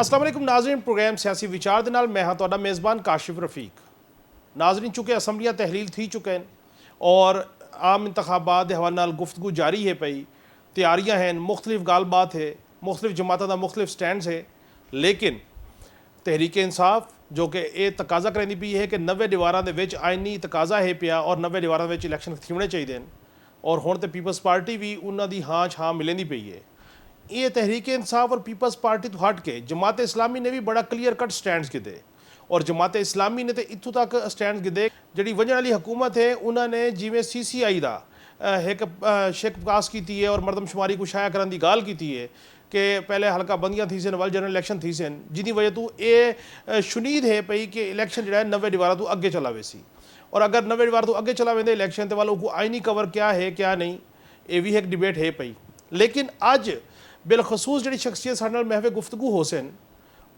अस्सलाम वालेकुम नाज़रीन, प्रोग्राम सियासी विचार दे नाल मैं हाँ तुहाडा मेज़बान काशिफ रफीक। नाज़रीन, चूँकि असम्बलियाँ तहलील थी चुके हैं और आम इंतखाबात के हवाले नाल गुफ्तगू जारी है पई, तैयारियाँ हैं, मुख्तलिफ गालबात है, मुख्तलिफ जमातों का मुख्तलिफ स्टैंड है। लेकिन तहरीक इंसाफ जो कि ये तकाजा करेंदी पई है कि 90 दीवारां दे विच आइनी तकाजा है पिया और 90 दीवारां दे विच इलैक्शन थीवणे चाहिए और हुण तो पीपल्स पार्टी भी उन्हों की हाँ छां मिलेंदी पई है। ये तहरीक इंसाफ और पीपल्स पार्टी तो हट के जमात इस्लामी ने भी बड़ा क्लीयर कट स्टैंड किते और जमात इस्लामी ने तो इतों तक स्टैंड किते जी वजन वाली हुकूमत है उन्होंने जिमें CCI का एक शिक पास की है और मरदमशुमारी को शाया करने की गाल की है कि पहले हल्का बंदियां थी सन, वल जनरल इलैक्शन थी सन, जिनी वजह तो ये शुनीद है पई कि इलैक्शन जो है 90 दीवारा तो अगे चला वे सी और अगर 90 दीवार तो अगे चला वेंदे इलैक्शन तो वालों को आईनी कवर क्या है क्या नहीं, ये भी एक डिबेट है पई। लेकिन अज बिलखसूस जी शख्सियत साढ़े नाल महवे गुफ्तगू हो सन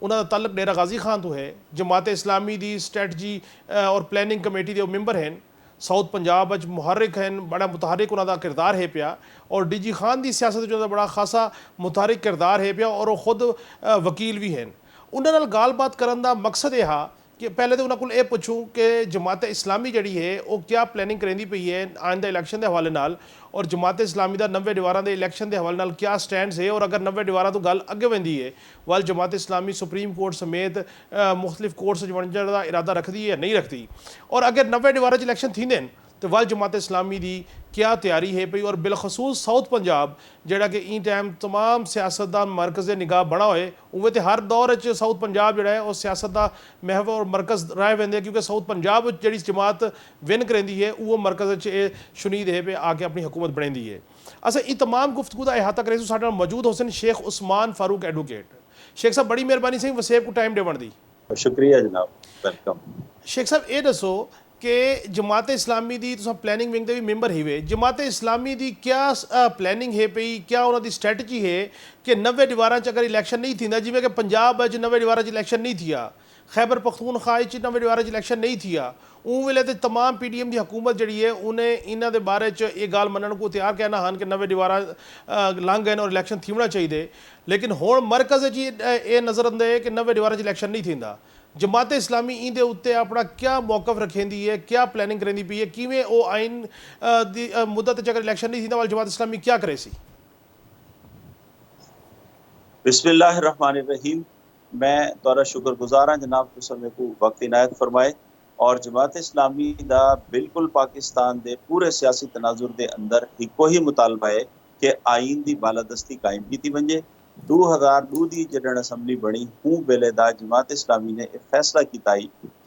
उन्होंने तल्लक डेरा गाजी खान तो है, जमात इस्लामी की स्ट्रैटजी और प्लैनिंग कमेटी के मैंबर हैं, साउथ पंजाब अच मुहर्रिक हैं, बड़ा मुतहरिक उन्होंने किरदार है पिया और DG खान की सियासत जो बड़ा खासा मुतहरिक किरदार है पिया और वो खुद वकील भी हैं। उन्होंने गालबात करने का मकसद यह हा कि पहले तो उन्होंने को पूछूँ कि जमात इस्लामी जी है वो क्या प्लैनिंग करेंदी पई है आइंदा इलैक्शन के हवाले नाल और जमात इस्लामी का 90 दीवारां के इलैक्शन के हवाले नाल क्या स्टैंड है और अगर 90 दीवारां तो गल अगे वेंदी है वाल जमात इस्लामी सुप्रीम कोर्ट समेत मुख्तलिफ कोर्ट्स वंजण का इरादा रखती है या नहीं रखती और अगर 90 दीवारां इलैक्शन थींदे तो वाल जमात इस्लामी की क्या तैयारी है पई और बिलखसूस साउथ पंजाब जोड़ा कि ई टाइम तमाम सियासतदान मरकज़ निगाह बना होए उवें तो हर दौर साउथ पंजाब जोड़ा है और सियासत का महव और मरकज़ रह वेंदे क्योंकि साउथ पंजाब जी जमात विन करेंदी है वो मरकज़ शुनीद है पे आके अपनी हुकूमत बनेंदी है। अच्छा, ये तमाम गुफ्तगू का अहाता करें साढ़े मौजूद हुसन शेख उस्मान फारूक एडवोकेट। शेख साहब बड़ी मेहरबानी से वसेब को टाइम देवन दी। शुक्रिया जनाब, वेलकम। शेख साहब ये दसो कि जमात इस्लामी की तुम प्लैनिंग विंग के भी मैंबर ही वे, जमात इस्लामी की क्या प्लैनिंग है पई, क्या उन्होंने स्ट्रैटजी है कि 90 दीवारां अगर इलैक्शन नहीं थी जिमें कि पंजाब 90 दीवारां इलैक्शन नहीं थिया, खैबर पख्तूनख्वा 90 दीवारां इलैक्शन नहीं थिया, उन वेले तो तमाम PDM की हुकूमत जी है उन्हें इन्हों के बारे ये गाल मनण को तैयार कहना हाँ कि 90 दीवारां लंघ गए और इलैक्शन थीवना चाहिए। लेकिन हुण मरकज़ ये नज़र आंदा है कि 90 दीवारां इलैक्शन नहीं थींदा। जमात इस्लामी इन उत्ते अपना क्या मौकफ रखेंदी है, क्या प्लैनिंग करेंदी पई है, किवें वो आइन दी मुद्दत अगर इलैक्शन नहीं थींदा वाल जमात इस्लामी क्या करे सी? बिस्मिल्लाहिर्रहमानिर्रहीम। मैं तुहाडा शुक्रगुजार हाँ जनाब तुसीं मेरे को वक्त इनायत फरमाए और जमात इस्लामी दा बिल्कुल पाकिस्तान दे पूरे सियासी तनाजुर दे अंदर इको ही मुतालबा है कि आइन दी बालादस्ती कायम की वंजे। 2002 की जडन असम्बली बनी हूँ वेले दा जमात इस्लामी ने एक फैसला किया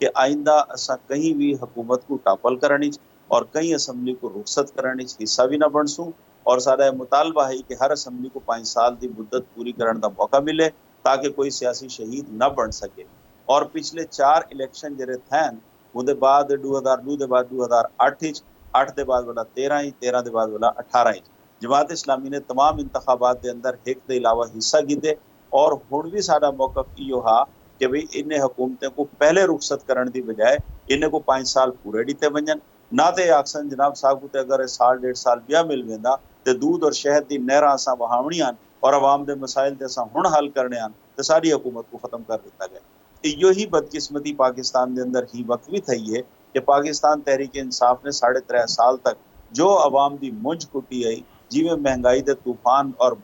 कि आइंदा असा कहीं भी हुकूमत को टापल करनी और कहीं असम्बली को रुखसत करने हिस्सा भी ना बनसूँ और सारा मुतालबा है कि हर असम्बली को 5 साल की मुद्दत पूरी करने का मौका मिले ताकि कोई सियासी शहीद न बन सके। और पिछले 4 इलैक्शन जरे थे उहदे बाद 2002 के बाद 2008 8 के बाद वाला 13 13 के बाद वाला 18 जमात इस्लामी ने तमाम इंतखाबात के अंदर एक के अलावा हिस्सा किए और हुण भी साडा मौकफ इहो हा कि भाई इन्हें हुकूमतें को पहले रुखसत करने की बजाय इन्हें को 5 साल पूरे दिते वजन ना तो आखसन जनाब साहब को अगर साल 1.5 साल बिया मिल वेंदा तो दूध और शहद की नहरां असां वहावणियां और अवाम के मसाइल ते असां हुण हल करने आन तो सारी हुकूमत को खत्म कर दिता गया। इहो ही बदकिस्मती पाकिस्तान के अंदर ही वक्त भी थी है कि पाकिस्तान तहरीक इंसाफ ने 3.5 साल तक जो अवाम की मुंझ कुटी आई जिमें महंगाई के तूफान और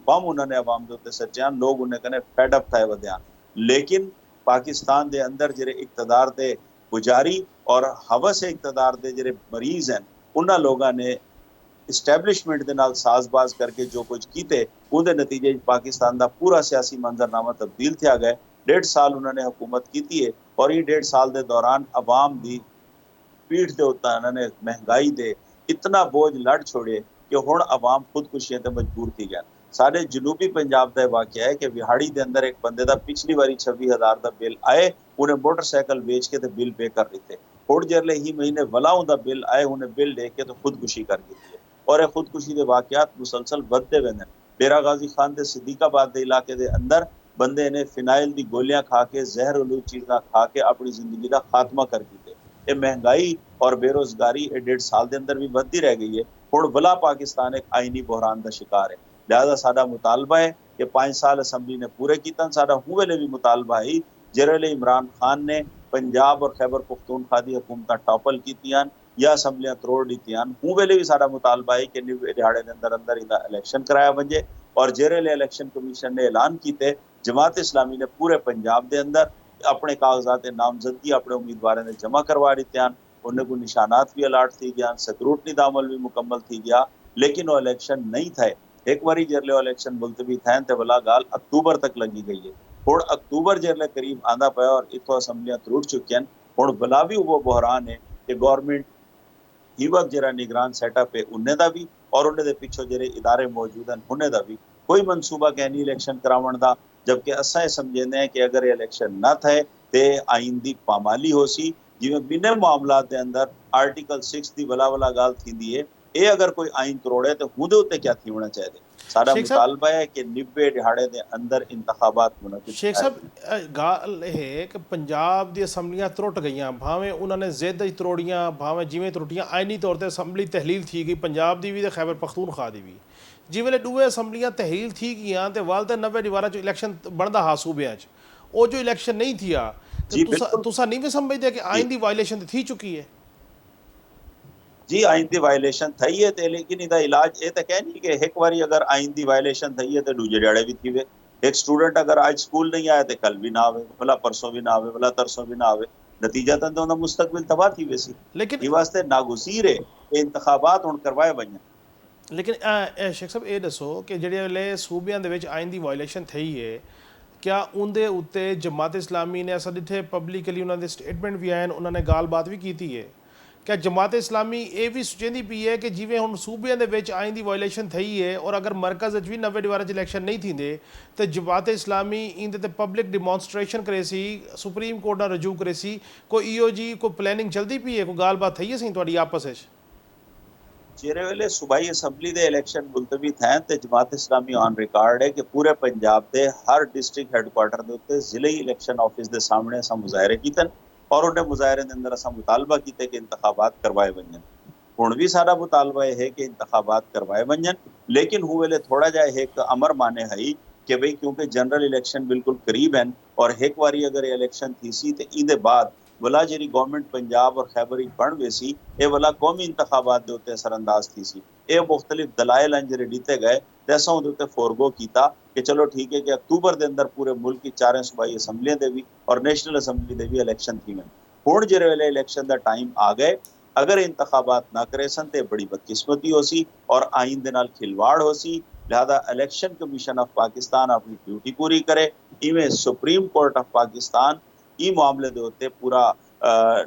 बम उन्होंने अवाम के उत्ते सटियान लोग उन्हें कने फेडअप थे वध्यान। लेकिन पाकिस्तान के अंदर जिहड़े इकतदार के पुजारी और हवस इकतदार के जिहड़े मरीज हैं उन्होंने लोगों ने इस्टैबलिशमेंट के नाल साजबाज करके जो कुछ किए उहदे नतीजे पाकिस्तान का पूरा सियासी मंजरनामा तब्दील थिया गया। 1.5 साल उन्होंने हुकूमत की है और ये 1.5 साल के दौरान अवाम की पीठ के उत्ते उन्होंने महंगाई दे इतना बोझ लड़ छोड़े कि हुण अवाम खुदकुशियां ते मजबूर थी गया। साढ़े जनूबी पंजाब का वाकया है कि विहाड़ी के अंदर एक बंदे का पिछली बारी 26,000 का बिल आए उन्हें मोटरसाइकिल बेच के बिल पे कर दिते। हुण जिसले ही महीने वलाओं का बिल आए उन्हें बिल लेके तो खुदकुशी कर दी है और यह खुदकुशी के वाकयात मुसलसल बढ़ते वेंदे। डेरा गाजी खान के सिद्दीकाबाद के इलाके के अंदर बंदे ने फिनाइल की गोलियां खा के जहरलू चीज़ा खा के अपनी जिंदगी का खात्मा कर दिते। ये महंगाई और बेरोजगारी 1.5 साल के अंदर भी बढ़ती रह गई है। हुण भला पाकिस्तान एक आईनी बहरान का शिकार है। लिहाजा साडा मुतालबा है कि 5 साल असैम्बली ने पूरे कीते। साडा हूं वेले भी मुतालबा है जिहड़े इमरान खान ने पंजाब और खैबर पख्तूनख्वा दी हुकूमतां टॉपल कीतियां या असैम्बलियां त्रोड़ दित्तियां। हूं वेले भी साडा मुतालबा है कि 90 दिहाड़े दे अंदर अंदर इहदा इलैक्शन कराया वंजे। और जिहड़े इलैक्शन कमीशन ने ऐलान कीते, जमात इस्लामी ने पूरे पंजाब दे अंदर अपने कागजात नामजदगी अपने उम्मीदवारों ने जमा करवा दित्तियां। उन्हें को निशानात भी अलाट थी गया, स्क्रूटनी का अमल भी मुकम्मल थी गया, लेकिन वो इलेक्शन नहीं थे। एक बारी जरले इलेक्शन मुलतवी थे तो भला गाल अक्तूबर तक लगी गई है। हुण अक्तूबर जरले करीब आंदा पाया और इतों असैम्बलियां त्रुट चुकी हैं। हुण भला भी वो बहरान है कि गौरमेंट ही वक्त जरा निगरान सैटअप है उन्हें दा भी और उन्हें दे पिछो जेरे इदारे मौजूद हैं उन्हें दा भी कोई मनसूबा कहनी इलेक्शन करावन दा। जबकि असा ये समझते हैं कि अगर ये इलेक्शन न थे तो आइन की पामाली हो सी, जिवें बिने मामलात दे अंदर आर्टिकल 6 की वला वला गाल थींदी है। ये अगर कोई आइन तरोड़े तो हुदे उत्ते क्या थी होना चाहिए। साडा शेख साहब मुतालबा है कि 90 दिहाड़े दे अंदर इंतखाबात मुनक़िद शेख कराए साहब वञन। गाल है कि पंजाब दी असैम्बलियां त्रुट गई, भावें उन्होंने जिद त्रोड़ियां, भावें जिमें त्रुटियां, आइनी तौर पर असैम्बली तहलील थी गई पंजाब की भी तो खैबर पख्तूनख्वा की भी। जिस वे दूए असैम्बलियां तहलील थी गई तो वाल तो 90 दीवारा च इलैक्शन बनता हा सूबे वो जो इलैक्शन नहीं थिया तो जी बिल्कुल। तुसा नहीं भी समझते कि जी आइन की वायलेशन तो थी चुकी है। जी आइन की वायलेशन थी है ते, लेकिन इहदा इलाज ये तो कह नहीं कि एक बारी अगर आइन की वायलेशन थी है तो दूजे ड्याड़े भी थी वे। एक स्टूडेंट अगर आज स्कूल नहीं आया तो कल भी ना आवे, भला परसों भी ना आवे, भला तरसों भी ना आवे, नतीजतन तो उनका मुस्तकबिल तबाह थी वैसी। लेकिन ये वास्ते नागुज़ीर है कि इंतखाबात हुण करवाए वञन। लेकिन शेख साहब ये दसो कि जिहड़े वेले सूबियां दे विच आइन की वायलेशन थी है, क्या उनके उत्ते जमात इस्लामी ने अस डिठे पब्लिकली उन्होंने स्टेटमेंट भी आए, उन्होंने गाल बात भी की है। क्या जमात इस्लामी ये भी सोचती पी है कि जिमें हम सूबियां दे विच आइन की वायलेशन थी है और अगर मरकज़ भी 90 दीवार इलैक्शन नहीं थींदे तो जमात इस्लामी इंदे ते पब्लिक डिमॉन्स्ट्रेशन करे सी, सुप्रीम कोर्ट ना रजू करे सी, कोई इो जी कोई प्लैनिंग चलती पी है, कोई गाल बात थी है सी तुहाडी आपस में? जेरे वेले सूबाई असैम्बली दे इलैक्शन मुलतवी थे तो जमात इस्लामी ऑन रिकॉर्ड है कि पूरे पंजाब के हर डिस्ट्रिक्ट हैडक्वार्टर के उत्ते जिले इलैक्शन ऑफिस के सामने असां मुजाहरे कीते और उन्हें मुजाहरे के अंदर असां मुतालबा किया कि इंतखाबात करवाए वञन। हुण भी साडा मुतालबा है कि इंतखाबात करवाए वञन, लेकिन हूं वेले थोड़ा जा एक अमर माने है कि भाई क्योंकि जनरल इलैक्शन बिल्कुल करीब हैं और एक बारी अगर इलैक्शन थी सी तो इहदे बाद वला जी गवर्नमेंट पंजाब और खैबर बन वैसी ये वला कौमी इंतखाबात के उत्ते असरअंदाज थी सी। ये मुख्तलिफ दलाइल हैं जिहड़े दिते गए तो असां उहदे उत्ते फोरगो कीता कि चलो ठीक है कि अक्तूबर के अंदर पूरे मुल्क की 4 सूबाई असैम्बलियां दे भी और नेशनल असैम्बली दे भी इलैक्शन थी वन। हुण जिहड़े वेले इलैक्शन का टाइम आ गए, अगर इंतखाबात ना करे सन तो बड़ी बदकिस्मती हो सी और आइन दे नाल खिलवाड़ हो सी। लिहाजा इलैक्शन कमीशन ऑफ पाकिस्तान अपनी ड्यूटी पूरी करे, इवें सुप्रीम कोर्ट ऑफ पाकिस्तान ई मामले दे उत्ते पूरा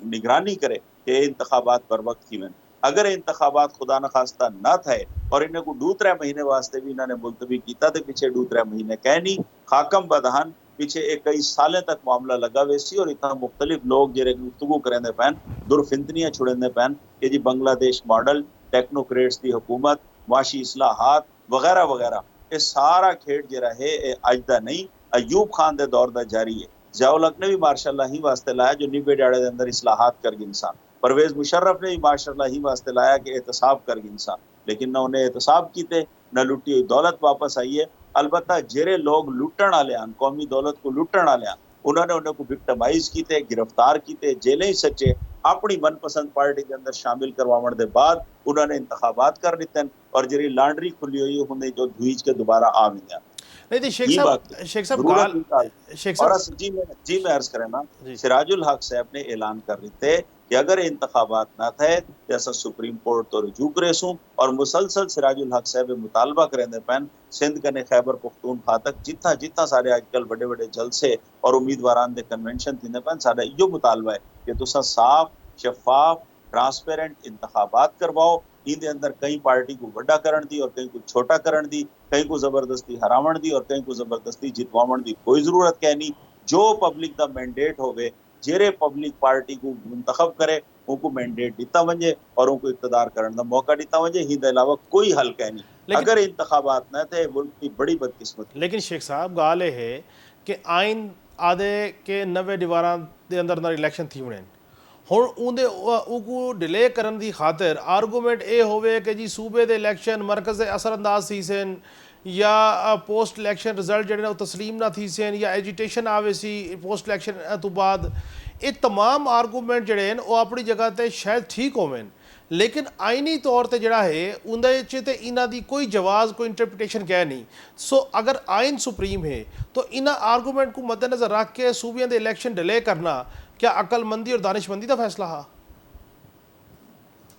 निगरानी करे कि इंतखाबात बर वक्त थी वन। अगर इंतखाबात खुदा न खास्ता न थे और इन्हें को 2-3 महीने वास्ते भी इन्होंने मुलतवी किया तो पिछे 2-3 महीने कह नहीं खाकम बदहन पिछे एक कई साल तक मामला लगा वैसी और इतना मुख्तलिफ लोग जेरे गुफ्तगू करेंदे पैन, दुरफिंतनियां छुड़ेंदे पैन कि जी बांग्लादेश मॉडल, टेक्नोक्रेट्स की हुकूमत, माशी इस्लाहात वगैरह वगैरह। ये सारा खेड जरा है अज दा नहीं, अयूब खान के दौर का जारी है। ज़ियाउल हक ने भी मार्शाअल्लाह ही वास्ते लाया जो 90 दिहाड़े के अंदर इस्लाहात कर इंसान। परवेज मुशर्रफ ने भी मार्शाअल्लाह ही वास्ते लाया कि एहतसाब कर इंसान, लेकिन न उन्हें एहतसाब किए न लुटी हुई दौलत वापस आई है। अलबत्ता जेरे लोग लुटण वाले हैं, कौमी दौलत को लुटण वाले हैं, उन्होंने उन्हें को विक्टिमाइज किए, गिरफ्तार किए, जेलें ही सच्चे अपनी मनपसंद पार्टी के अंदर शामिल करवाने के बाद उन्होंने इंतखाबात कर दिते और जी लांडरी खुली हुई होंगे जो धुईज के दोबारा आ गई। नहीं जी ये बात शेख साहब जरूरत गाल नहीं। शेख और साहब जी मैं अर्ज करें ना, जी सिराजुल हक साहब ने ऐलान कर रहे थे कि अगर इंतखाबात ना थे जैसा सुप्रीम कोर्ट तो रुजू करेसूं और मुसलसल सिराजुल हक साहब मुतालबा करेंदे पैन सिंध कने खैबर पख्तूनख्वा तक जितना जितना सारे आजकल बड़े बड़े जलसे और उम्मीदवारान दे कन्वेंशन थींदे पैन साडा इहो मुतालबा है कि तुसा साफ शफाफ ट्रांसपेरेंट इंतखाबात करवाओ। इहदे अंदर कई पार्टी को वड्डा करण दी और कई को छोटा करण दी, कई को जबरदस्ती हरावण दी और कई को जबरदस्ती जितवावण दी कोई जरूरत कह नहीं। जो पब्लिक का मैंडेट होवे जेरे पब्लिक पार्टी को मुंतखब करे उनको मैंडेट दिता वंजे और उनको इक़्तिदार करने का मौका दिता वंजे। हिंदे अलावा कोई हल कह नहीं। लेकिन अगर इंतखाबात न थे मुल्क की बड़ी बदकिस्मती। लेकिन शेख साहब गाल ये है कि आइन आदे के 90 दीवारा के अंदर अंदर इलैक्शन थी वने हुण उनदे उनको डिले करने की खातर आर्गूमेंट ये होवे कि जी सूबे दे इलैक्शन मरकज़ दे असरअंदाज थी सन या पोस्ट इलैक्शन रिजल्ट जिहड़े ने वो तस्लीम ना थी सन या एजिटेशन आवे सी पोस्ट इलैक्शन तो बाद ये तमाम आर्गूमेंट जिहड़े ने वो अपनी जगह ते शायद ठीक होवन, लेकिन आईनी तौर पर जोड़ा है उन्हें तो इन्हों की कोई जवाज़ कोई इंटरप्रटेशन कह नहीं। सो अगर आइन सुप्रीम है तो इन आर्गूमेंट को मद्देनज़र रख के सूबियों के इलैक्शन डिले करना क्या अकलमंदी और दानिशमंदी का फैसला है?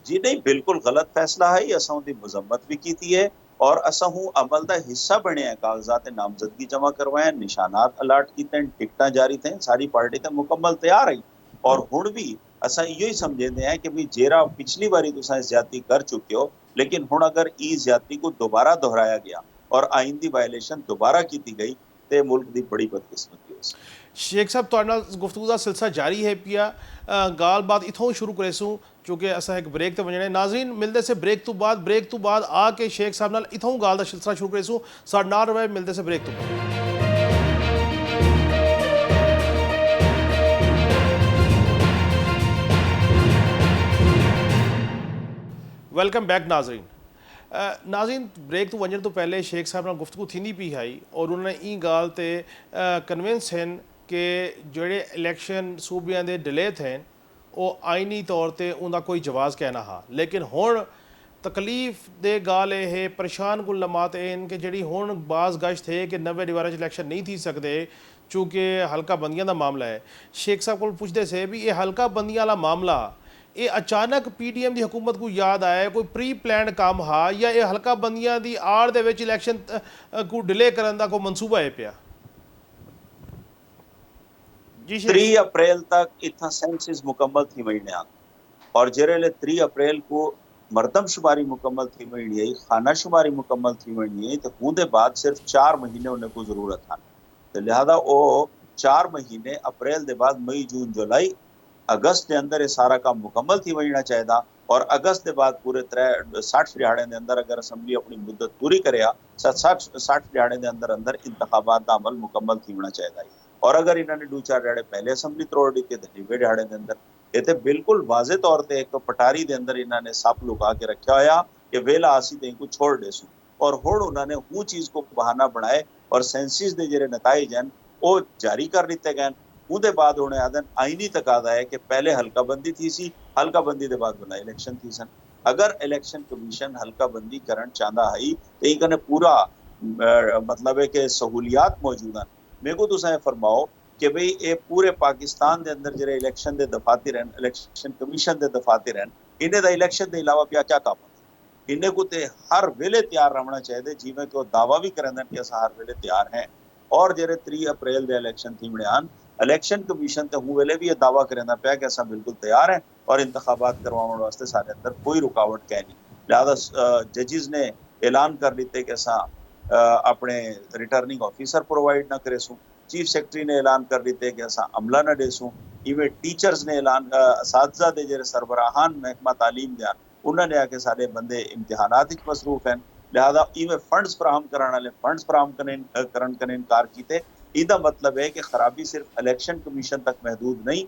जी नहीं, बिल्कुल गलत फैसला है। असा उनकी मजम्मत भी की है और असा हूँ अमल का हिस्सा बने हैं, कागजात नामजदगी जमा करवाए, निशानात अलाट किए, टिकटा जारी थे, सारी पार्टी तो मुकम्मल तैयार है। और हुण भी असा इो ही समझते हैं कि भी जेरा पिछली बारी तुसा ज्यादती कर चुके हो, लेकिन हुण अगर ई ज्यादती को दोबारा दोहराया गया और आइन की वायलेशन दोबारा की गई तो मुल्क की बड़ी बदकिस्मती हो सकती। शेख साहब तुहाडे नाल गुफ्तगू का सिलसिला जारी है पिया, गाल बात इथों शुरू करेसूँ चूँकि असा एक ब्रेक तो वजने। नाजरीन मिलते से ब्रेक तो बाद आके शेख साहब नाल इथों गाल का सिलसिला शुरू करेसूँ। साडे नाल रहे, मिलते से ब्रेक तो बाद। वेलकम बैक नाजरीन। नाजरीन ब्रेक तो वजन तो पहले शेख साहब नाल गुफ्तगू थी पी आई और उन्होंने ई गाल ते कन्विंस हैं कि जोड़े इलैक्शन सूबियां दे डिले थे वो आइनी तौर पर उनका कोई जवाज़ कहना हा, लेकिन हुण तकलीफ दे गाल ये परेशान कुल लमात इन कि जी हुण बाज़ गश्त है कि नवे दीवार इलैक्शन नहीं थी सकते चूँकि हल्का बंदियां का मामला है। शेख साहब को पूछते से भी ये हल्का बंदियां वाला मामला ये अचानक PDM की हुकूमत को याद आया, कोई प्री प्लान काम हा या ये हल्का बंदियां की आड़ दे विच इलैक्शन को डिले करने का कोई मनसूबा है पिया? जी 3 अप्रैल तक इतना सेंसिस मुकम्मल थी वही और जेरे 3 अप्रैल को मरदमशुमारी मुकम्मल थी वही है, खाना शुमारी मुकम्मल थी वही है, तो उनके बाद सिर्फ 4 महीने उन्हें को जरूरत था। तो लिहाजा वो 4 महीने अप्रैल के बाद मई जून जुलाई अगस्त के अंदर ये सारा काम मुकम्मल थी वहीना चाहिए और अगस्त के बाद पूरे 60 दिहाड़े के अंदर अगर असम्बली अपनी मुद्दत पूरी करे 60 दिहाड़े के अंदर अंदर इंतखाबात का अमल मुकम्मल थी होना चाहिए। और अगर इन्होंने 2-4 दिहाड़े पहले असम्बली तोड़ दी तो 90 दिहाड़े के अंदर ये तो बिल्कुल वाजे तौर पर एक पटारी के अंदर इन्होंने सप लुका के रखा होया कि वेला आसी तो इनको छोड़ देसू और हुण उन्होंने वो चीज़ को बहाना बनाए और सेंसिस के जो नताइज हैं वो जारी कर दिते गए। उसके बाद उन्हें आदन आईनी तकादा है कि पहले हल्का बंदी थी सी, हल्का बंदी के बाद बुला इलैक्शन थी सन। अगर इलैक्शन कमीशन हल्का बंदी करना चाहता है तो इन्होंने पूरा मतलब है कि सहूलियात मौजूद हैं। मेरे को तुम फरमाओ कि भाई ये पूरे पाकिस्तान के अंदर जो इलैक्शन के दफातर हैं, इलैक्शन कमीशन के दफातर हैं, इन्हें तो इलैक्शन के अलावा पिया क्या काम है? इन्हें को तो हर वेले तैयार रहना चाहिए, जिमें कि दावा भी करें कि अस हर वेले तैयार हैं। और जो 3 अप्रैल के इलैक्शन थी बयान इलैक्शन कमीशन तो हूँ वेले भी ये दावा करना पाया कि असा बिल्कुल तैयार हैं और इंतखाबात करवाने वास्ते सारे अंदर कोई रुकावट कह नहीं। लिहाजा जजिज ने ऐलान कर दिते कि असा अपने रिटर्निंग ऑफिसर प्रोवाइड ना करेसूँ, चीफ सेक्रेटरी ने ऐलान कर दिते कि असा अमला ना देसूँ, इवें टीचर्स ने ऐलान असातिज़ा दे जो सरबराहान महकमा तालीम दिया उन्होंने आके सारे बंदे इम्तिहानात मसरूफ हैं। लिहाजा इवें फंड्स फराहम कराने वाले फंड्स फराहम करने इनकार किए। इसका मतलब है कि खराबी सिर्फ इलैक्शन कमीशन तक महदूद नहीं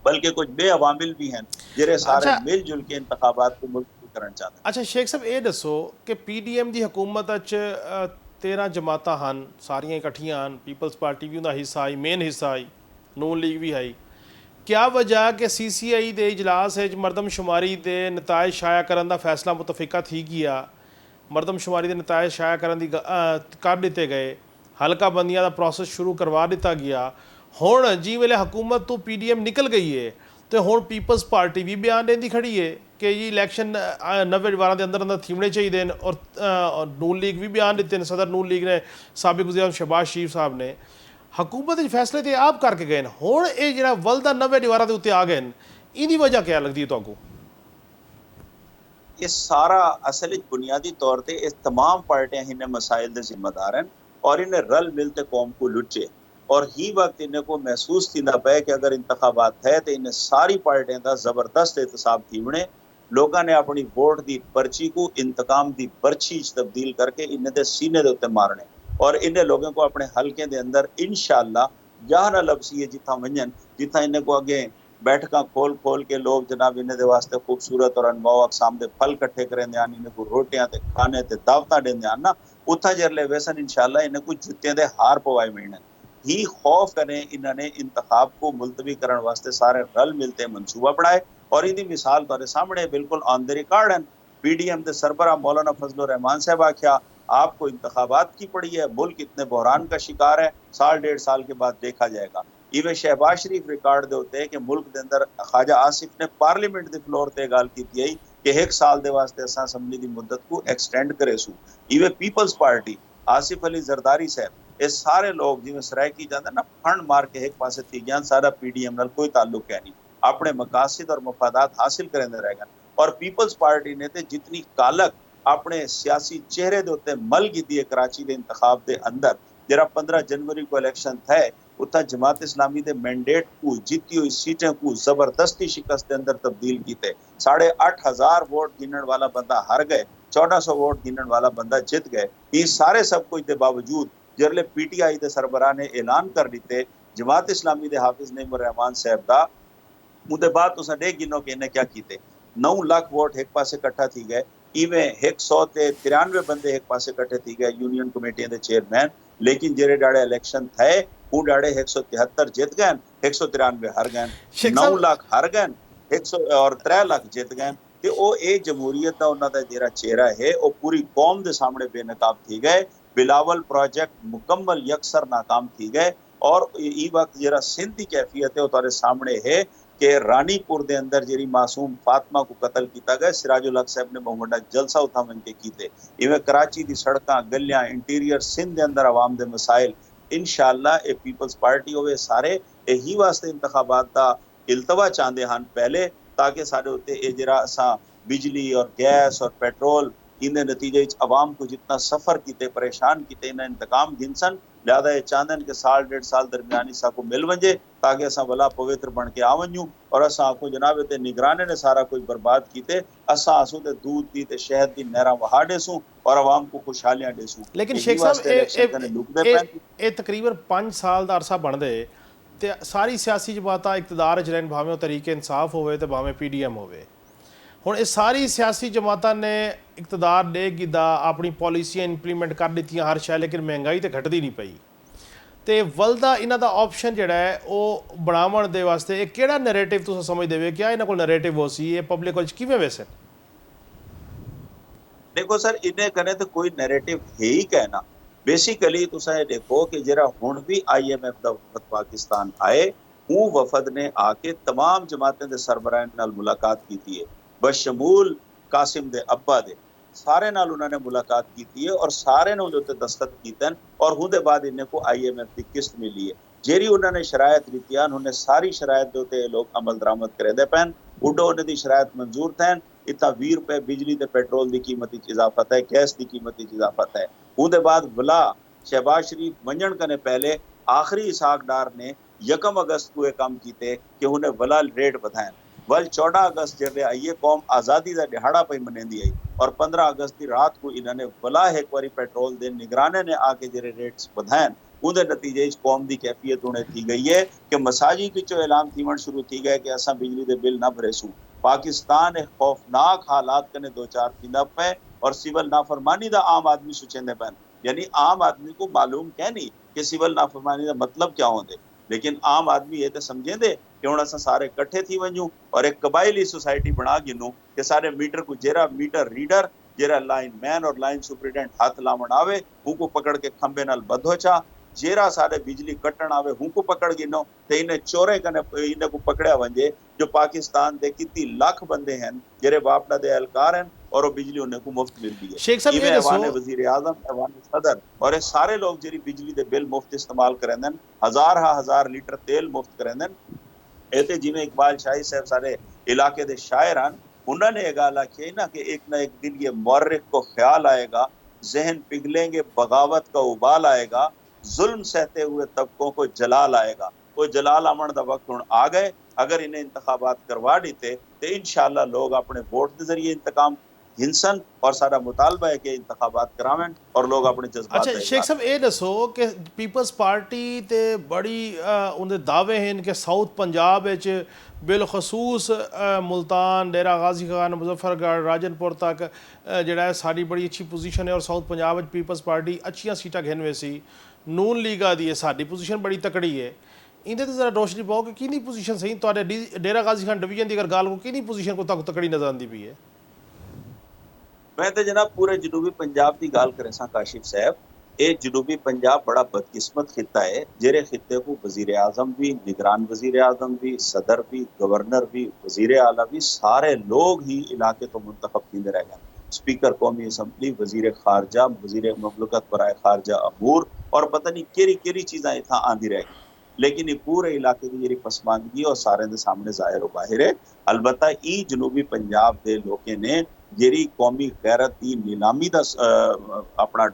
बल्कि कुछ बेअवामिल भी हैं जिरे सारे मिलजुल के इंतखाबात को मुल्तवी करना चाहते हैं। अच्छा शेख साहब ये दसो कि PDM की हुकूमत 13 जमातां हैं, सारियां इकट्ठियां हैं, पीपल्स पार्टी भी उनका हिस्सा आई, मेन हिस्सा आई, नून लीग भी आई। क्या वजह कि CCI के इजलास मरदमशुमारी के नतायज शाया करने का फैसला मुतफिका थी गया, मरदमशुमारी के नतायज शाया करने कर दिते गए, हल्का बंदियां का प्रोसेस शुरू करवा दिता गया। हुण जी वेले हुकूमत तो PDM निकल गई है तो हुण पीपल्स पार्टी भी बयान देंदी खड़ी है कि जी इलैक्शन 90 दीवार के अंदर अंदर थीमने चाहिए और नून लीग भी बयान दिते हैं। सदर नून लीग ने साबिक वज़ीर शहबाज शरीफ साहब ने हुकूमत फैसले तो आप करके गए हुण ये जो वलदा 90 दीवार के उत्ते आ गए इनकी वजह क्या लगती है तुहानू? ये सारा असल बुनियादी तौर पर इस तमाम पार्टियां इन्हें मसाइल के जिम्मेदार हैं और इन्हें रल मिलते कौम को लुटे और ही वक्त इन्हें को महसूस थींदा पे कि अगर इंतखाबात है तो इन्हें सारी पार्टियां का जबरदस्त एहतसाब थी बने। लोगों ने अपनी वोट की पर्ची को इंतकाम की पर्ची तब्दील करके इन्हें दे सीने के उत्ते मारने और इन्हें लोगों को अपने हल्के के अंदर इंशाअल्लाह जहाँ न लपसी जिथा वजन जिथा इन्हें को अगे बैठक खोल खोल के लोग जनाब इन्हें दे वास्ते खूबसूरत और अनवाओ अकसाम के फल कट्ठे करें इन्हें को रोटियां ते खाने ते दावतां देंदे ना उत्था जरले वैसन इंशाल्लाह इन्हें कुछ जुत्तियां दे हार पवाए मिलने ही खौफ करें इन्होंने इंतखाब को मुलतवी करने वास्ते सारे रल मिलते मंसूबा बनाए और इदी मिसाल तुम्हारे सामने बिल्कुल ऑन द रिकॉर्ड है। पीडीएम के सरबरा मौलाना फजलुर रहमान साहब आख्या आपको इंतखाबात की पड़ी है, मुल्क इतने बहरान का शिकार है, साल डेढ़ साल के बाद देखा जाएगा। इवे शहबाज शरीफ रिकॉर्ड दे होते हैं कि मुल्क के अंदर ख्वाजा आसिफ ने पार्लीमेंट के फ्लोर ते गल की कि एक साल दे वास्ते असा असम्बली की मुद्दत को एक्सटेंड करे सू। इवे पीपल्स पार्टी आसिफ अली जरदारी साहब ये सारे लोग जिवें सराय की जाता ना फंड मार के एक पासे थी गया, सारा पीडीएम नाल कोई ताल्लुक है नहीं, अपने मकासद और मफादात हासिल करेंदे रह गए। और पीपल्स पार्टी ने ते जितनी कालक अपने सियासी चेहरे दे उत्ते मल की है कराची के इंतखाब के अंदर जरा 15 जनवरी को इलेक्शन थे उत्था जमात इस्लामी के मैंडेट को जीती हुई सीटें को जबरदस्ती शिकस्त के अंदर तब्दील किए। 8,500 वोट गिनने वाला बंदा हार गए, 1400 वोट गिनने वाला बंदा जीत गए। ये सारे सब कुछ के बावजूद जरले पीटीआई के सरबराह ने ऐलान कर दिते जमात इस्लामी के हाफिज नईमुर रहमान साहब का उहदे बाद तुसां देख गिनो कि इन्हें क्या कीते। 9 लाख वोट एक पासे इकट्ठा थी गए, इवें 193 बंदे एक पासे इकट्ठे थी गए यूनियन कमेटियां दे चेयरमैन, लेकिन जेरे डाड़े इलेक्शन थे वो डाड़े 173 जीत गए, 193 हार गए, 9 लाख हार गए, 100 और 3 लाख जीत गए। ते ओ ए जमहूरियत दा उन्हां दा जेरा चेहरा है वो पूरी कौम दे सामने बेनकाब थी गए। बिलावल प्रोजेक्ट मुकम्मल यकसर नाकाम थी गए और ई वक्त जरा सिंध की कैफियत है वो तारे सामने है कि रानीपुर के अंदर जी मासूम फातिमा को कतल किया गया। सिराजुल हक साहब ने बहुत बड़ा जलसा उठा वन के कीते। इवें कराची की सड़क गलियां इंटीरियर सिंध के अंदर आवाम के मसाइल इंशाअल्लाह ए पीपल्स पार्टी होवे सारे यही वास्ते इंतखाबात का इल्तवा चाहते हैं पहले ताकि साढ़े उत्ते ए जरा असा बिजली और गैस और पेट्रोल इन्हें नतीजे अवाम को जितना सफर किते परेशान किते इन्हें इंतकाम घिनसन। लिहाजा ये चाहते कि साल डेढ़ साल दरमियानी साको मिल वजे ताकि असा भला पवित्र बन के आ वजूं और असा आखो जनाब ते निगराने ने सारा कुछ बर्बाद किते, असा आसू ते दूध की ते शहद की नहरा वहा देसूं और अवाम को खुशहालियां देसूं। लेकिन शेख साहब ये तकरीबन 5 साल का अरसा बनते तो सारी सियासी जमात इकतदार च रहन, भावें तरीके इंसाफ होवे तो भावें पीडीएम होवे। हुण ये सारी सियासी जमातां ने इकतदार ले गिदा अपनी पॉलिसियां इंप्लीमेंट कर दित्तियां हर शै, लेकिन महंगाई तो घटदी नहीं पई। तो वलदा इन्हां दा ऑप्शन जिहड़ा है वो बनावण दे वास्ते एक किहड़ा नैरेटिव तुसीं समझदे हो, क्या इन्हां कोल नैरेटिव हो सी ये पब्लिक कोल किवें वैसे? देखो सर इन्हें कने तो कोई नैरेटिव है ही कहना। बेसिकली तुसा ये देखो कि जरा हुण भी IMF दा वफद पाकिस्तान आए, वो वफद ने आके तमाम जमातें दे सरबराहां नाल मुलाकात की है, बशमूल कासिम दे अब्बा दे सारे नाल उन्होंने मुलाकात की है और सारे ने उन्हें दस्तखत किए और उहदे बाद इन्हें को IMF की किस्त मिली है। जेरी उन्होंने शरायत रीतियां उन्हें सारी शरायत दे उत्ते लोग अमल दरामद करे दे पैन, उडो उन्हें दी शरायत मंजूर थे। इतना 20 रुपए बिजली ते पेट्रोल की कीमत इजाफत है, गैस की कीमत इजाफत है। उहदे बाद वला शहबाज शरीफ वंजन कने पहले आखिरी इसहाक डार ने 1 अगस्त को काम किए कि उन्हें वला रेट बढ़ाएं। वल 14 अगस्त जब आइए कौम आज़ादी का दिहाड़ा पे मनेंदी आई और 15 अगस्त की रात को इन्होंने वला एक बारी पेट्रोल दे निगराने ने आके जरे रेट्स बढ़ाएं। उनके नतीजे कौम की कैफियत उन्हें थी गई है कि मसाजी की जो ऐलान थीवण शुरू थी गए कि असा बिजली के बिल ना भरेसूं। पाकिस्तान एक खौफनाक हालात कने 2-4 थींदा पे और सिविल नाफरमानी का आम आदमी सुचेंदे पैन। यानी आम आदमी को मालूम क्या नहीं कि सिविल नाफरमानी का मतलब क्या होंदे, लेकिन आम आदमी ये तो समझेंदे कि हुण असां सारे इकट्ठे थी वञूं और एक कबायली सोसाइटी बना गिनूं कि सारे मीटर को जेरा मीटर रीडर जेरा लाइन मैन और लाइन सुपरिटेंडेंट हाथ लावण आवे उनको पकड़ के खंबे नाल बधो चा, जेरा सारे बिजली कटण आवे उनको पकड़ गिनो ते इन्हें चोरे कने इन्हें को पकड़या वंजे। जो पाकिस्तान दे कितनी लाख बंदे हैं जेरे बापड़ा दे एहलकार हैं और वो बिजली उन्हें को मुफ्त मिलती है। शेख साहब ये ऐवान वजीर आजम, ऐवान सदर और ये सारे लोग जेरी बिजली दे बिल मुफ्त इस्तेमाल करेंदन, हजार लीटर तेल मुफ्त करेंदन। ऐसे जिवें इकबाल शाही साहब सारे इलाके दे शायर हैं, उन्होंने ये गाल आखी है ना कि एक ना एक दिन ये मौर्रिख को ख्याल आएगा, जहन पिघलेंगे बगावत का उबाल आएगा, जुल्म सहते हुए तबकों को जलाल आएगा। वो जलाल आमन दा वक्त हुण आ गए। अगर इन्हें इंतखाबात करवा देते तो इंशाअल्लाह लोग अपने वोट के जरिए इंतकाम हिंसन और सारा मुतालबा है कि इंतखाबात करावें और लोग अपने जज्बात अच्छा का शेख इजहार साहब ये दसो कि पीपल्स पार्टी ते बड़ी उनके दावे हैं कि साउथ पंजाब बिलखसूस मुल्तान डेरा गाजी खान मुजफ्फरगढ़ राजनपुर तक जड़ा है साड़ी बड़ी अच्छी पोजीशन है और साउथ पंजाब पीपल्स पार्टी अच्छियां सीटां घेन वैसी नून लीगा दी है साड़ी पोजीशन बड़ी तकड़ी है इंदे ते जरा रोशनी पाओ कि किनी पोजीशन सही तो डेरा गाजी खान डिवीजन की अगर गाल को किनी पोजीशन को तकड़ी नजर आती पई है। मैं तो जनाब पूरे जनूबी पंजाब की गाल करें सा काशिफ साहब, ये जनूबी पंजाब बड़ा बदकिस्मत खिता है जेरे खिते को वजीर आजम भी, निगरान वजीर आजम भी, सदर भी, गवर्नर भी, वजीर आला भी सारे लोग ही इलाके तो मुंतखब कींदे रह गए। स्पीकर कौमी असम्बली, वजीर खारजा, वजीर ममलकत बराए खारजा अमूर और पता नहीं केरी केरी चीज़ा इतना आंदी रह गई, लेकिन ये पूरे इलाके की जी पसमानदगी और सारे दे सामने जाहिर बाहिर है। अलबत्ता ई जनूबी पंजाब के लोगों ने जेरी कौमी गैरत की नीलामी का अपना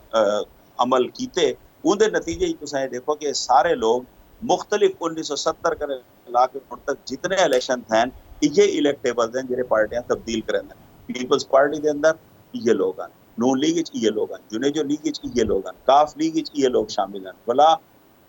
अमल किते उनके नतीजे ही देखो कि सारे लोग मुख्तलिफ 1970 कर ला के हुण तक जितने इलेक्शन थे ये इलेक्टेबल हैं जेरे पार्टियां तब्दील करें। पीपल्स पार्टी के अंदर ये लोग हैं, नून लीग ये लोग हैं, जुनेजो लीग ये लोग हैं, काफ लीग ये लोग शामिल हैं, भला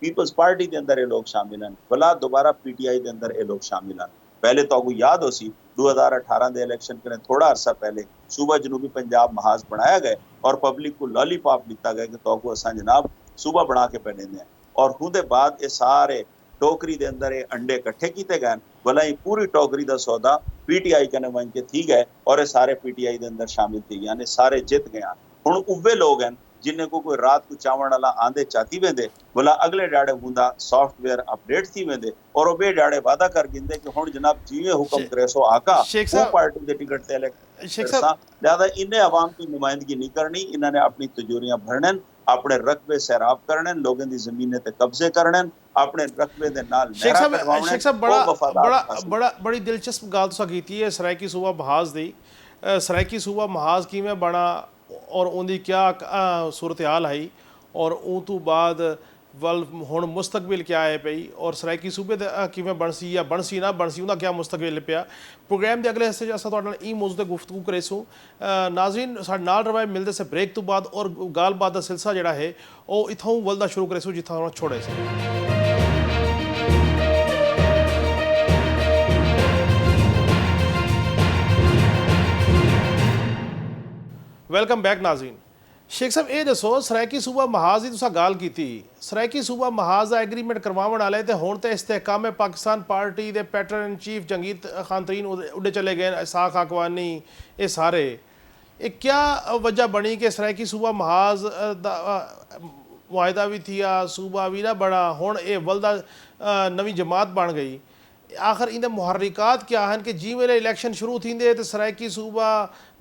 पीपल्स पार्टी के अंदर ये लोग शामिल हैं, भला दोबारा पीटीआई के अंदर ये लोग शामिल हैं। पहले तो आपको याद हो सी 2018 के इलेक्शन करें थोड़ा अरसा पहले सूबा जनूबी पंजाब महाज बनाया गया और पब्लिक को लॉलीपॉप दिता गया कि तो असा जनाब सूबा बना के पहने हैं और उनके बाद ये सारे टोकरी के अंदर ये अंडे इकट्ठे किए गए, भला ही पूरी टोकरी का सौदा पीटीआई कने वन के थी गए और ये सारे पीटीआई के अंदर शामिल थी यानी सारे जित गए। हुण उवे लोग हैं जिन्हें को कोई रात को चावण वाला आंदे चाहती वेंदे, भला अगले डाड़े हुंदा सॉफ्टवेयर अपडेट थी वेंदे और वे डाड़े वादा कर गिंदे कि हुण जनाब जिवे हुक्म करे सो आका शेख वो साहब पार्टी के टिकट से इलेक्ट शेख करसा। साहब लिहाजा इन्हें अवाम की नुमाइंदगी नहीं करनी, इन्होंने अपनी तिजोरियां भरने, अपने रकबे सैराब करने, लोगों की जमीनें ते कब्जे करने, अपने रकबे दे नाल नहरा कटवाने शेख साहब वो बड़ा वफादार बड़ा हासिल। बड़ा बड़ी दिलचस्प गाल तुसा कीती है सरायकी सूबा महाज दी सरायकी सूबा महाज किवें बना और उनकी क्या सूरत हाल आई और उन तो बाद वल हुण मुस्तकबिल क्या है पई और सरायकी सूबे किवें बनसी या बनसी ना बनसी उनका क्या मुस्तकबिल पिया। प्रोग्राम के अगले हिस्से च असां तुहाडे नाल ई मौजूद गुफ्तगू करेसूं। नाज़रीन साडे नाल रवाए मिलदे से ब्रेक तो बाद और गालबात का सिलसिला जिहड़ा है वो इत्थों वलदा शुरू करेसूं जित्थों हुण छोड़े से। वेलकम बैक नाज़रीन। शेख साहब ये दसो सरायकी सूबा महाज की तुसा गाल की सरायकी सूबा महाज का एग्रीमेंट करवाने वाले तो हुण तो इस्तेहकाम पाकिस्तान पार्टी के pattern in chief Jangir Khan Tareen उड़े चले गए, इसाक अकवानी, ये सारे ये क्या वजह बनी कि सरायकी सूबा महाज मुआहदा भी थी सूबा भी ना बना हुण ये वलदा नवी जमात बन गई। आखिर इन मुहर्रिकात क्या हैं कि जी वेले इलेक्शन शुरू थींदे तो सरायकी सूबा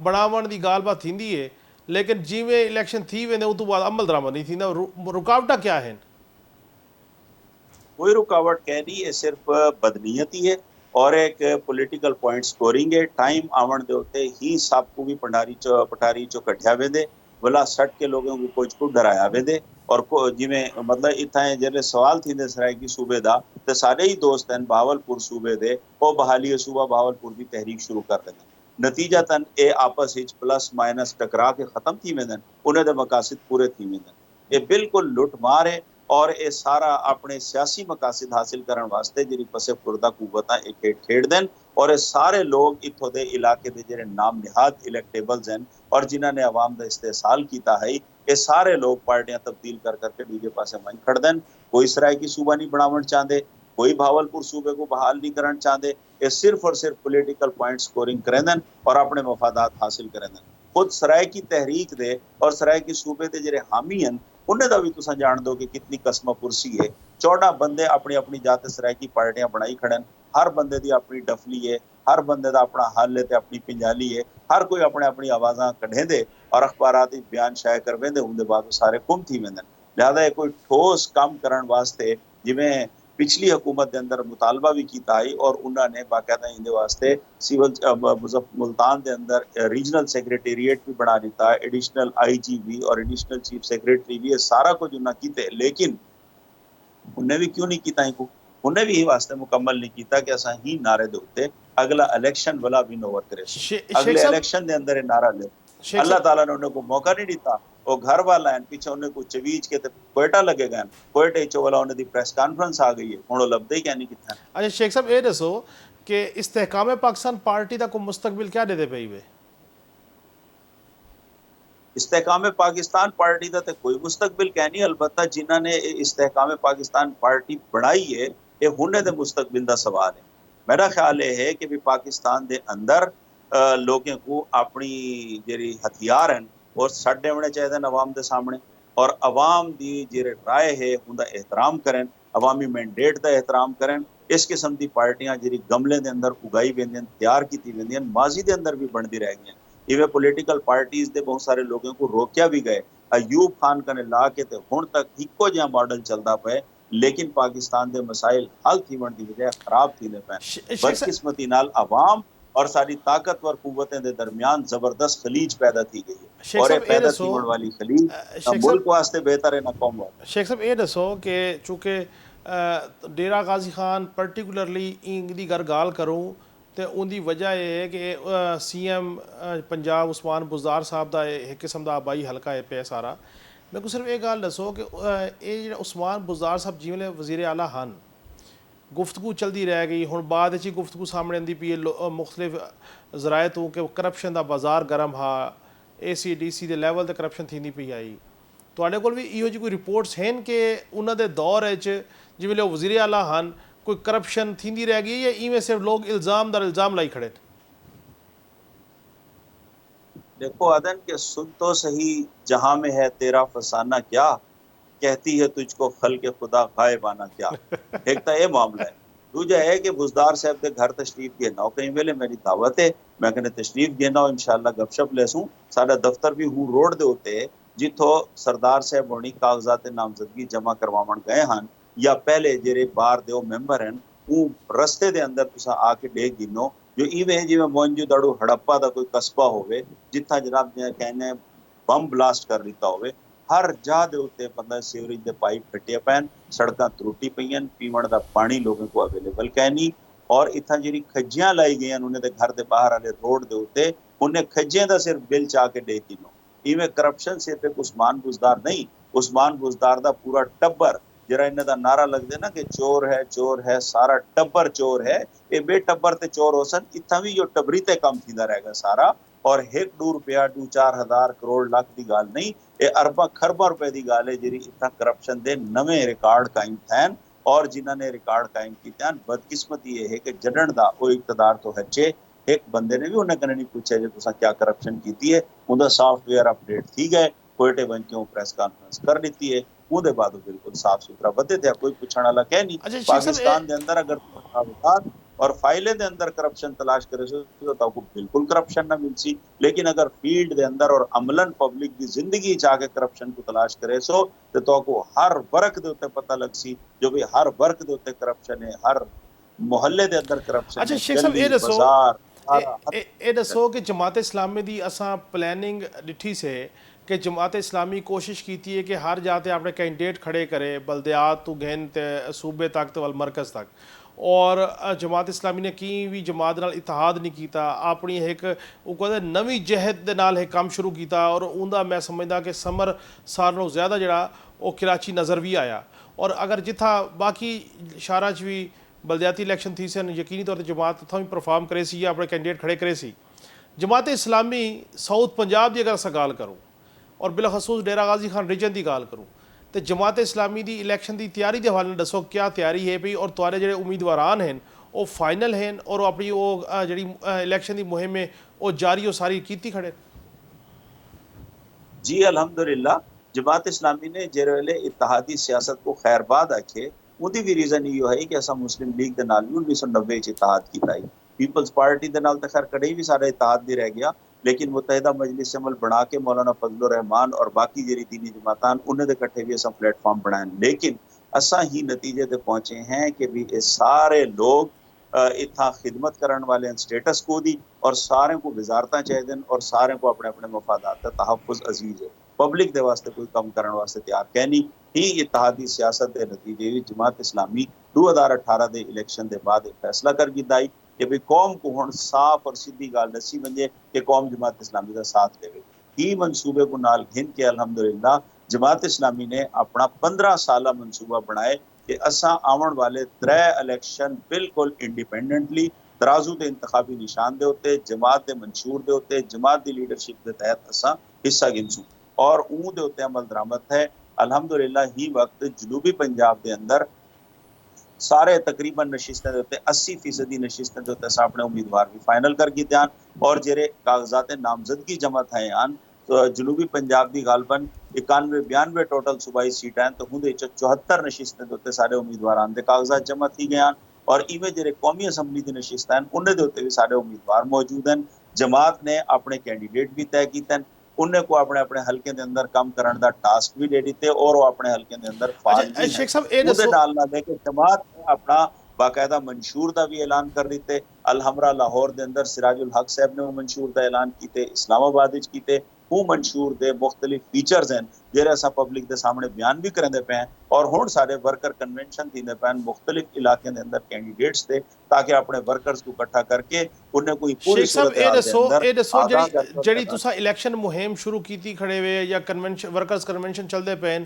बनावण की गाल बात थींदी है लेकिन जिमें इलेक्शन थी वेंदे उस तो बाद अमल दरामद नहीं थींदा, रुकावटा क्या है? कोई रुकावट कह नहीं है, सिर्फ बदनीयत ही है और एक पॉलिटिकल पॉइंट स्कोरिंग है। टाइम आवन दे होते ही सबको भी पठारी चो कटिया वेंदे, भला सट के लोगों को कुछ को डराया वेंदे और जिमें मतलब इतना जैसे सवाल थी सरायकी सूबे का तो सारे ही दोस्त हैं बहावलपुर सूबे दे वो बहाली सूबा बहावलपुर की तहरीक शुरू कर दें। नतीजतन ये आपस प्लस माइनस टकरा के खत्म थी वेंदन, उन्हें दे मकासद पूरे थी वेंदन। ये बिल्कुल लुटमार है और ये सारा अपने सियासी मकासद हासिल करने वास्ते जी पसे खुर्दा कुवत एक खेड़ दें और ये सारे लोग इतों के इलाके के जो नाम निहाद इलेक्टेबल्स हैं और जिन्होंने अवाम का इस्तेसाल किया है ये सारे लोग पार्टियां तब्दील कर करके दूजे पासे मन खड़ दें। कोई सरायकी सूबा नहीं बनावन चाहते, कोई भावलपुर सूबे को बहाल नहीं करना चाहते, ये सिर्फ और सिर्फ पॉलिटिकल पॉइंट स्कोरिंग करें दें और अपने मफादात हासिल करें दें। खुद सरायकी तहरीक दे और सरायकी सूबे के जो हामी हैं उन्हें का भी तुम जान दो कि कितनी कसमा पुरसी है। 14 बंदे अपनी अपनी जात सरायकी पार्टियां बनाई खड़न, हर बंदे की अपनी डफली है, हर बंदे का अपना हल है, अपनी पिंजाली है, हर कोई अपने अपनी आवाज़ा कढ़े दे और अखबारात बयान शाया कर वेंदे, उनके बाद सारे गुम थी वेंदन। लिहाजा ये कोई ठोस काम करने वास्ते जिमें पिछली हुकूमत के अंदर मुतालबा भी किया है और उन्होंने बाकायदा इंदे वास्ते सिविल मुल्तान के अंदर रीजनल सेक्रेटेरिएट भी बना दिता है, एडिशनल आईजी भी और एडिशनल चीफ सेक्रेटरी भी, ये सारा कुछ उन्हें किए लेकिन उन्हें भी क्यों नहीं किया, उन्हें भी यही वास्ते मुकम्मल नहीं किया कि असा ही नारे दे उत्ते अगला इलेक्शन वाला भी नोवर करे सो शेख अगले साहब इलेक्शन के अंदर ये नारा ले शेख अल्लाह साहब ताला ने उन्हें को मौका नहीं दिता वो घर वाला है पीछे उन्हें को चवीज के ते कोयटा लगेगा कोयटे चो वाला उन्हें दी प्रेस कॉन्फ्रेंस आ गई है हुण लभदे ही क्या नहीं कितना अच्छा शेख साहब ये दसो कि इस्तेहकाम पाकिस्तान पार्टी का कोई मुस्तकबिल क्या देते पई वे इस्तेहकाम पाकिस्तान पार्टी का तो कोई मुस्तकबिल कह नहीं अलबत्ता जिन्हों ने इस्तेहकाम पाकिस्तान पार्टी बनाई है ये हुने दे मुस्तकबिल का सवाल है मेरा ख्याल ये है कि भी पाकिस्तान के अंदर लोगों को अपनी जी हथियार हैं और छड्ड होने चाहिए अवाम के सामने और अवाम की जी राय है उनका एहतराम करें अवामी मैंडेट का एहतराम करें इस किस्म की पार्टियां जी गमले के अंदर उगाई वेंदियां तैयार की वेंदियां माजी के अंदर भी बनती रह गई इवे पॉलिटिकल पार्टीज के बहुत सारे लोगों को रोकिया भी गए अयूब खान कने ला के ते हुण तक इको जिहा मॉडल चलता पे लेकिन पाकिस्तान के मसाइल हल थीवन की बजाय खराब थींदे पे शेख साहब बदकिस्मती नाल अवाम और सारी ताकतवर कुव्वतें दे दरमियान जबरदस्त खलीज पैदा की गई है शेख और ये साहब ये पैदा दसो थीवन वाली खलीज ना शेख मुल्क साहब वास्ते बेहतर है ना कौम वास्ते शेख साहब ये दसो कि चूंकि डेरा गाजी खान पर्टिकुलरली इंदी घर गाल करूँ तो उनकी वजह यह है कि CM पंजाब उस्मान बुज़दार साहब का एक किस्म का आबाई हल्का है पे सारा मैं को सिर्फ ये गल दसो कि ये उस्मान बुज़दार साहब जिवें वज़ीर आला हन गुफ्तगू चलती रह गई हुण बाद ही गुफ्तगू सामने आती पई है मुख्तलिफ जराए तो कि करप्शन का बाजार गर्म हा ACDC के लैवल ते करप्शन थींदी पई आई तुहाडे कोल भी इहो जी कोई रिपोर्ट्स हैं कि उन्होंने दौर जिवें वो वज़ीर आला हन कोई करप्शन थींदी रह गई या इवें सिर्फ लोग इल्ज़ाम दर इल्ज़ाम लाई खड़े देखो अदन के सुन तो सही जहां में है तेरा फसाना क्या कहती है तुझको खल के खुदा गायबाना क्या एक तो ये मामला है दूजा है कि बुजदार साहब के घर तशरीफ गेना हो कहीं वेले मेरी दावत है मैं कहने तशरीफ गेना हो इंशाल्लाह गपशप लेसूं साडा दफ्तर भी हूँ रोड दे उत्ते जिथों सरदार साहब होनी कागजात नामजदगी जमा करवावन गए हन या पहले जेरे बार दे मैंबर हैं वो रस्ते दे अंदर तुसा आके देख गिनो जो इवें जिवें मोंजू दड़ू हड़प्पा दा कोई कस्बा होवे जिथा जनाब कहने बम ब्लास्ट कर दिता होवे हर जा दे उत्ते बंदा सीवरेज दे पाइप फटे पैन सड़कां त्रुटी पईयां पीवण दा पानी लोगों को अवेलेबल कै नहीं और इत्थां जिहड़ी खज्जियां लाई गईयां उन्हें दे घर दे बाहर वाले रोड दे उत्ते उन्हें खज्जियां दा सिर्फ बिल चा के दे दिनो इवें करप्शन सिर्फ एक उस्मान बुजदार नहीं उस्मान बुजदार दा पूरा टब्बर जरा इन्हें दा नारा लगदे ना कि चोर है सारा टब्बर चोर है ये बेटब्बर ते चोर हो सन इत्थां भी जो टबरी ते कम थींदा रहेगा सारा और 1-2 रुपया 2-4 हज़ार करोड़ लाख की गाल नहीं ये अरबा खरबा रुपए की गाल है जी इतना करप्शन दे नवे रिकॉर्ड कायम थैन और जिन्होंने रिकॉर्ड कायम किया बदकिस्मती ये है कि जडन का वो इकतदार तो हचे एक बंदे ने भी उन्हें कने नहीं पूछा जो तुसा क्या करप्शन की है उनका सॉफ्टवेयर अपडेट थी गए कोयटे बंकियों प्रेस कॉन्फ्रेंस कर दी है ਉਹਦੇ ਬਾਅਦ बिल्कुल साफ सुथरा बदे थे कोई पूछने वाला कह नहीं अच्छा शेख साहब पाकिस्तान के अंदर अगर और फाइले के अंदर करप्शन तलाश करे तो आपको बिल्कुल करप्शन ना मिल सी लेकिन अगर फील्ड के अंदर और अमलन पब्लिक की जिंदगी जाके करप्शन को तलाश करे सो तो आपको हर वर्ग के उत्ते पता लग सी जो भी हर वर्ग के उत्ते करप्शन है हर मोहल्ले के अंदर करप्शन अच्छा है शेख साहब ये दसो बाजार ये दसो कि जमात इस्लामी दी असां प्लानिंग डिठी से कि जमात इस्लामी कोशिश की है कि हर जाते अपने कैंडिडेट खड़े करे बल्दियात तो गहन ते सूबे तक तो मरकज़ तक और जमात इस्लामी ने की भी जमात नाल इतिहाद नहीं किया अपनी एक वो कहते नवी जहद दे नाल एक काम शुरू किया और उनका मैं समझदा कि समर सारों ज़्यादा जड़ा वो कराची नज़र भी आया और अगर जिथा बाकी शहर च भी बलदियाती इलैक्शन थी सन यकीनी तौर पर जमात उतना भी परफॉर्म करे सी या अपने कैंडिडेट खड़े करे सी जमात इस्लामी साउथ पंजाब की अगर अस गाल करूँ और बिलखसूस डेरा गाजी खान रीजन की गाल करूँ तो जमात इस्लामी की इलैक्शन की तैयारी के हवाले दसो क्या तैयारी है पई और तुहाडे जिहड़े उम्मीदवारान हैं वो फाइनल हैं और अपनी वो जी इलैक्शन की मुहिम है वो जारी वो सारी कीती खड़े जी अल्हम्दुलिल्लाह जमात इस्लामी ने जेरे वेले इत्तेहादी सियासत को खैरबाद आखे उदी भी रीजन यो है कि असा मुस्लिम लीग दे नाल 1990 च इत्तेहाद कीता है पीपल्स पार्टी दे नाल तो खैर कदे भी सारा इत्तेहाद नहीं रह गया लेकिन मुतहदा मजलिस अमल बना के मौलाना फजलुर रहमान और बाकी जेरी दीनी जमातान उन्हें दे कट्ठे भी असा प्लेटफॉर्म बनाए लेकिन असा ही नतीजे ते पहुंचे हैं कि भी ये सारे लोग इतना खिदमत करने वाले स्टेटस को दी और सारे को वजारत चाहिए और सारे को अपने अपने मफादात का तहफ़ुज़ अजीज है पब्लिक के वास्ते कोई कम करने वास्ते तैयार कहनी ही इत्तेहादी सियासत के नतीजे जमात इस्लामी 2018 के इलैक्शन के बाद एक फैसला कर गिदाई कि भाई कौम को हुण साफ और सीधी गाल दसी वंजे कि कौम जमात इस्लामी का साथ देवे। ही मनसूबे को नाल घिन के अल्हम्दुलिल्लाह जमात इस्लामी ने अपना 15 साल मनसूबा बनाए कि असा आवन वाले 3 इलेक्शन बिल्कुल इंडिपेंडेंटली तराजू के इंतखाबी निशान के उत्ते जमात के मंशूर के उत्ते जमात की लीडरशिप के तहत असा हिस्सा गिनसू और ऊं दे उत्ते अमल दरामद है। अल्हम्दुलिल्लाह ही वक्त जनूबी पंजाब के अंदर सारे तकरीबन नशिस्तें के उत्ते 80% नशिस्तें के उत्ते अपने उम्मीदवार भी फाइनल कर कीते हैं और जेरे कागजात नामजदगी जमा थे हैं तो जनूबी पंजाब की गालबन 91-92 टोटल सूबाई सीट हैं तो उहदे 74 नशिस्तें के उत्ते सारे उम्मीदवार के कागजात जमा थी गए हैं और इवें जेरे कौमी असैम्बली की नशिस्तें हैं उन्हें दे उत्ते भी सारे उम्मीदवार मौजूद हैं। जमात ने अपने कैंडीडेट भी तय किए हैं, उन्हें को अपने अपने हल्के के अंदर काम करने का टास्क भी दे दिते और वो अपने हल्के के अंदर फाल भी शेख साहब ए है। दसो नाल ना लेके जमात ने अपना बाकायदा मंशूर का भी ऐलान कर दिते। अलहमरा लाहौर के अंदर सिराजुल हक साहब ने मंशूर का ऐलान किए, इस्लामाबाद किए वो मंशूर के मुख्तलिफ फीचर्स हैं जेरे असा पब्लिक के सामने बयान भी करेंदे पे हैं और हुण सारे वर्कर कन्वेंशन थींदे पे मुख्तलिफ इलाके के अंदर कैंडीडेट्स थे ताकि अपने वर्कर्स को इकट्ठा करके उन्हें कोई पूरी शेख साहब सूरत हाल के अंदर आगाह जड़ी तुसा इलेक्शन मुहिम शुरू की खड़े वे या कन्वेंशन वर्कर्स कन्वेंशन चलते पे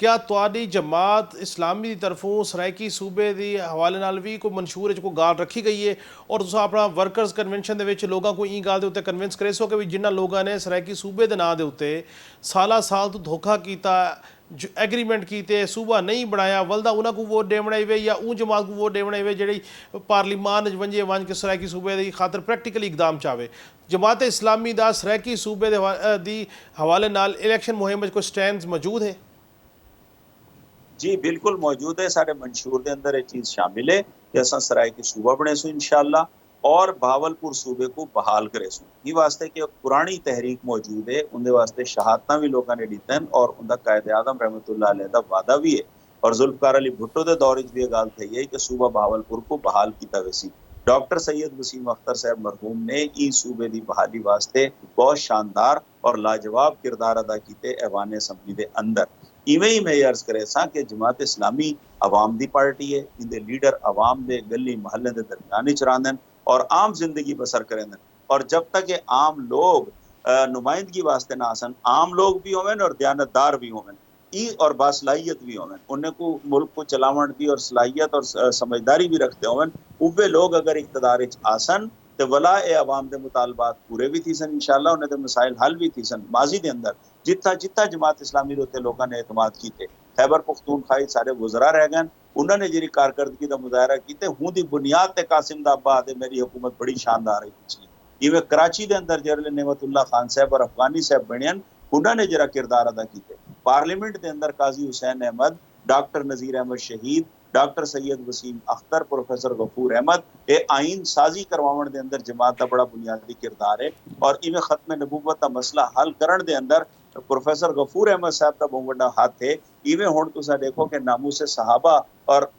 क्या तुहाडी जमात इस्लामी की तरफों सराइकी सूबे के हवाले नाल भी कोई मंशूर कोई गाल रखी गई है और तुसा अपना वर्कर्स कन्वेंशन के लोगों को ई गाल के कन्विंस करे सो कि भी जिन्होंने लोगों ने सराइकी सूबे के नाँ के उत्ते साला साल तो धोखा किया एग्रीमेंट किए सूबा नहीं बनाया वलदा उन्होंने को वोट देवना वे या ऊँ जमात को वोट देवना वे जी पार्लीमान वंजे वंज के सराइकी सूबे की खातर प्रैक्टिकली इकदाम चाहे जमात इस्लामी का सराइकी सूबे के हवाले नाल इलेक्शन मुहिम कोई स्टैंड मौजूद है? जी बिल्कुल मौजूद है। सारे मंशूर के अंदर ये चीज़ शामिल है कि असा सराइकी सूबा बने सो इंशाअल्लाह और भावलपुर सूबे को बहाल करे सो ये वास्ते कि पुरानी तहरीक मौजूद है उनके वास्ते शहादत भी लोगों ने दीते हैं और उनका कायदे आदम रहमतुल्लाह अलैह का वादा भी है और जुल्फकार अली भुट्टो के दौर भी गाल थी है कि सूबा भावलपुर को बहाल किया वैसी डॉक्टर सैयद वसीम अख्तर साहब मरहूम ने ई सूबे की बहाली वास्ते बहुत शानदार और लाजवाब किरदार अदा किए ऐवान असम्बली के अंदर। इवें ही मैं अर्ज करे सा कि जमात इस्लामी अवाम की पार्टी है, इनके लीडर अवाम के गली महल्ले के दरमियान ही चरांदे और आम जिंदगी बसर करें और जब तक ये आम लोग नुमाइंदगी वास्ते ना आसन आम लोग भी होवें और दयानतदार भी होवें ई और बासलाहियत भी होवें उन्हें को मुल्क को चलावन की और सलाहियत और समझदारी भी रखते होवें उवे लोग अगर इकतदार आसन तो वला ए अवाम के मुतालबात पूरे भी थी सन इंशाअल्लाह उन्हें तो मसाइल हल भी थी सन। माजी के अंदर जितना जितना जमात इस्लामी होते लोगों ने एतमाद किए खैबर पख्तूनख्वा सारे गुजरा रह गए उन्होंने जी कारकर्दगी का मुजाहरा किए हूँ की बुनियाद ते कासिम दा अब्बा आदे मेरी हुकूमत बड़ी शानदार है पिछली इवें कराची के अंदर जरले नेमतुल्ला खान साहब और अफगानी साहब बनियन उन्होंने जरा किरदार अदा किए। पार्लियामेंट के अंदर काजी हुसैन अहमद, डॉक्टर नज़ीर अहमद शहीद, डॉक्टर सैयद वसीम अख्तर, प्रोफेसर गफूर अहमद ये आइन साजी करवावन के अंदर जमात का बड़ा बुनियादी किरदार है और इवें खत्म नबूवत का मसला हल करने के अंदर प्रोफेसर गफूर अहमद साहब का बहुत बड़ा हाथ है। इवें हुण तुसा देखो कि नामू से सहाबा और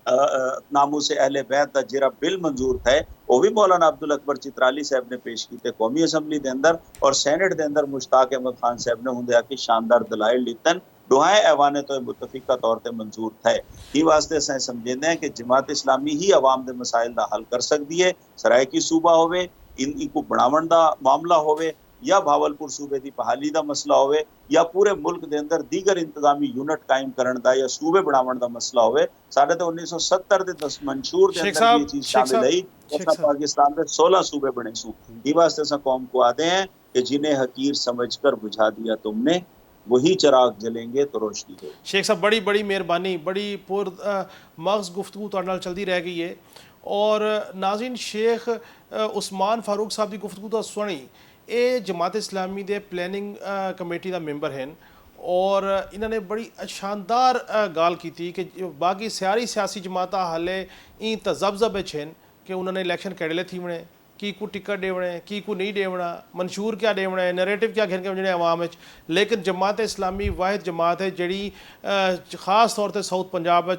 नामू से अहले बैत का जरा बिल मंजूर थे वो भी मौलाना अब्दुल अकबर चित्राली साहब ने पेश किए कौमी असम्बली के अंदर और सैनेट के अंदर मुश्ताक अहमद खान साहब ने होंगे आके शानदार दलाइल लितन दुआएं ऐवाने तो मुतफिका तौर पर मंजूर थे। ये वास्ते असें समझेंदे हैं कि जमात इस्लामी ही अवाम के मसाइल का हल कर सकती है। सराइकी सूबा होवे इनको बनावन का मामला होवे या भावलपुर सूबे की बहाली का मसला होवे या पूरे मुल्क के अंदर दीगर इंतजामी यूनिट कायम करने का या सूबे बनावन का मसला होवे साढ़े तो 1970 के मंशूर के अंदर ये चीज शामिल है पाकिस्तान में 16 सूबे बने सू। ये वास्ते असा कौम को आते हैं कि जिन्हें हकीर समझकर बुझा दिया तुमने वही चिराग जलेंगे तो रोशनी हो। शेख साहब बड़ी बड़ी मेहरबानी बड़ी पुर मगज गुफ्तगू तुहाडे नाल चलती रह गई है और नाज़रीन शेख उस्मान फारूक साहब की गुफ्तगू तो सुनी ये जमात इस्लामी के प्लैनिंग कमेटी का मैंबर हैं और इन्होंने बड़ी शानदार गाल की थी कि बाकी सारी सियासी जमात हाले ई तजब्जब हैं कि उन्होंने इलेक्शन कैडले थी वने की को टिकट देवने की को नहीं देवना मंशूर क्या देवना है नरेटिव क्या घेन के वजने अवाम लेकिन जमात इस्लामी वाहिद जमात है जी खास तौर पर साउथ पंजाब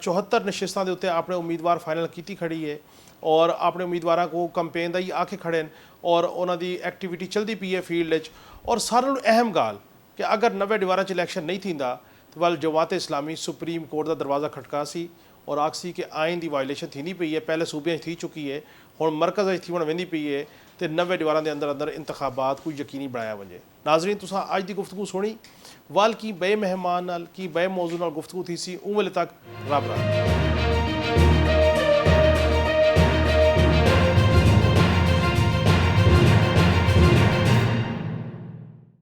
74 नशिस्तां के उत्ते अपने उम्मीदवार फाइनल की खड़ी है और अपने उम्मीदवार को कंपेन का ही आके खड़े हैं और उन्होंने एक्टिविटी चलती पी है फील्ड और सारे अहम गाल कि अगर 90 दीवार इलेक्शन नहीं थींदा ਵੱਲ ਜਮਾਤ ਇਸਲਾਮੀ ਸੁਪਰੀਮ ਕੋਰਟ ਦਾ ਦਰਵਾਜ਼ਾ ਖਟਕਾ ਸੀ और आखसी कि आइन की वायलेशन थी नहीं पई है, पहले सूबे थी चुकी है, हुण मरकज़ थी हुण वेंदी पई है, तो 90 दीवारां के अंदर अंदर इंतखाबात कोई यकीनी बनाया वजे। नाज़रीन तुसां अज की गुफ्तगू सुनी, वाल की बे मेहमान नाल की बे मौजू नाल गुफ्तगू थी सी, उन वेले तक रब राह।